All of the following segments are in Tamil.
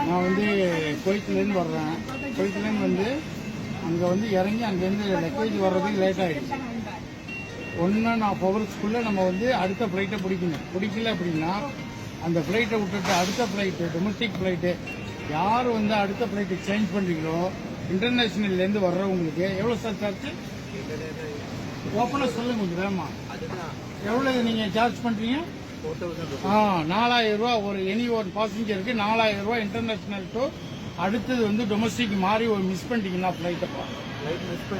நான் வந்து குவைத்திலேருந்து வர்றேன். குவைத்திலேருந்து வந்து அங்கே வந்து இறங்கி அங்கேருந்து லக்கேஜ் வர்றதுக்கு லேட் ஆகிடுச்சு. 1.5 ஹவர்ஸ்க்குள்ளே நம்ம வந்து அடுத்த ஃப்ளைட்டை பிடிக்கணும். பிடிக்கல அப்படின்னா அந்த ஃப்ளைட்டை விட்டுட்டு அடுத்த ஃப்ளைட்டு டொமஸ்டிக் ஃப்ளைட்டு யார் வந்து அடுத்த ஃப்ளைட்டு சேஞ்ச் பண்ணுறீங்களோ இன்டர்நேஷனல்லேருந்து வர்றவங்களுக்கு எவ்வளோ சார் சார்ஜ்? ஓப்பனாக சொல்லுங்க கொஞ்சம் வேமா. எவ்வளோ நீங்கள் சார்ஜ் பண்ணுறீங்க? 4,000 ரூபா ஒரு எனி ஒரு பாசஞ்சருக்கு 4,000 ரூபா இன்டர்நேஷனல் டு அடுத்தது வந்து டொமஸ்டிக் மாறி ஒரு மிஸ் பண்ணிட்டீங்கன்னா ஃப்ளைட்டப்பா.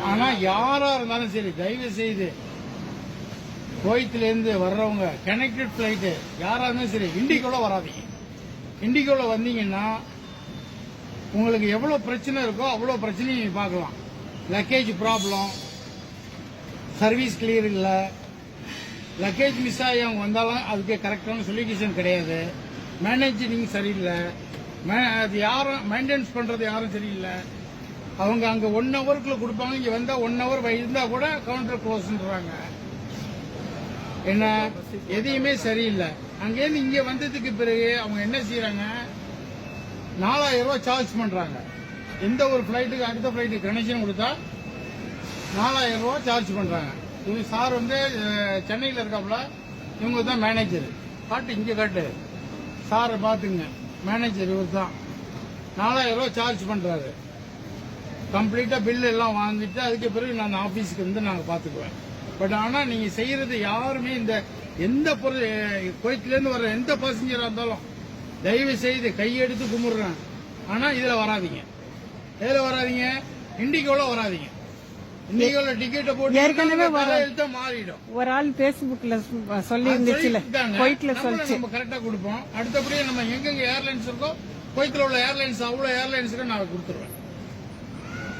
ஆனால் யாராக இருந்தாலும் சரி தயவு செய்து குவைத்திலேருந்து வர்றவங்க கனெக்டட் ஃப்ளைட்டு யாராக இருந்தாலும் சரி இண்டிகோவில் வராதீங்க. இண்டிகோவில் வந்தீங்கன்னா உங்களுக்கு எவ்வளோ பிரச்சனை இருக்கோ அவ்வளோ பிரச்சனையும் நீங்கள் பார்க்கலாம். லக்கேஜ் ப்ராப்ளம், சர்வீஸ் கிளியர் இல்லை, லக்கேஜ் மிஸ் ஆகி அவங்க வந்தாலும் அதுக்கு கரெக்டான சொல்யூஷன் கிடையாது, மேனேஜிங் சரியில்லை, அது யாரும் மெயின்டெனன்ஸ் பண்ணுறது யாரும் சரியில்லை. அவங்க அங்கே 1 ஹவருக்குள்ள கொடுப்பாங்க, இங்கே வந்தால் 1 ஹவர் இருந்தால் கூட கவுண்டர் க்ளோஸ்ன்றாங்க. என்ன எதையுமே சரியில்லை. அங்கேருந்து இங்கே வந்ததுக்கு பிறகு அவங்க என்ன செய்யறாங்க, 4,000 ரூபா சார்ஜ் பண்றாங்க. எந்த ஒரு ஃபிளைட்டுக்கு அடுத்த ஃபிளைட்டுக்கு கனெக்ஷன் கொடுத்தா 4,000 ரூபா சார்ஜ் பண்றாங்க. இவங்க சார் வந்து சென்னையில் இருக்காப்புல, இவங்க தான் மேனேஜர். காட்டு இங்கே காட்டு சாரை பார்த்துங்க, மேனேஜர் இவர் தான். 4,000 ரூபா சார்ஜ் பண்றாரு. கம்ப்ளீட்டா பில் எல்லாம் வாங்கிட்டு அதுக்கு பிறகு நான் ஆபீஸ்க்கு வந்து நாங்கள் பார்த்துக்குவேன். பட் ஆனால் நீங்க செய்யறது யாருமே இந்த எந்த பொருள் குவைத்திலேருந்து வர்ற எந்த பாசஞ்சரா இருந்தாலும் தயவு செய்து கையெடுத்து கும்பிடுறேன். ஆனா இதுல வராதிங்க. எதுல வராதிங்க? இண்டிகோல வராதிங்க. இண்டிகோல டிக்கெட்டை போட்டு ஏற்கனவே மாறிடும். ஒரு ஆள் பேஸ்புக்ல சொல்லி இருந்துச்சுல, குவைத்ல சொல்லிச்சு. நம்ம கரெக்டா கொடுப்போம். அடுத்தபடியே நம்ம எங்கெங்க ஏர்லைன்ஸ் இருக்கோ குவைத்தில் உள்ள ஏர்லைன்ஸ் அவ்வளோ ஏர்லைன்ஸுக்கு நான் கொடுத்துருவேன்.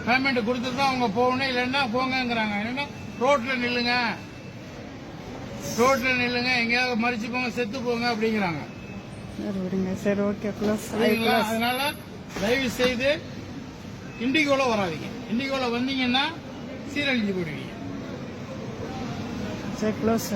பேமெண்ட் கொடுத்துட்டு தான் அவங்க போகணும். இல்லைன்னா போங்கிறாங்க. என்னன்னா ரோட்ல நில்லுங்க, ரோட்ல நில்லுங்க, எங்கேயாவது மறிச்சு போங்க, செத்து போங்க அப்படிங்கிறாங்க. சரி ஓகே. அதனால தயவு செய்து இண்டிகோல வராதிங்க. இண்டிகோல வந்தீங்கன்னா சீரழிஞ்சு போயிடுவீங்க. சரி க்ளோஸ்.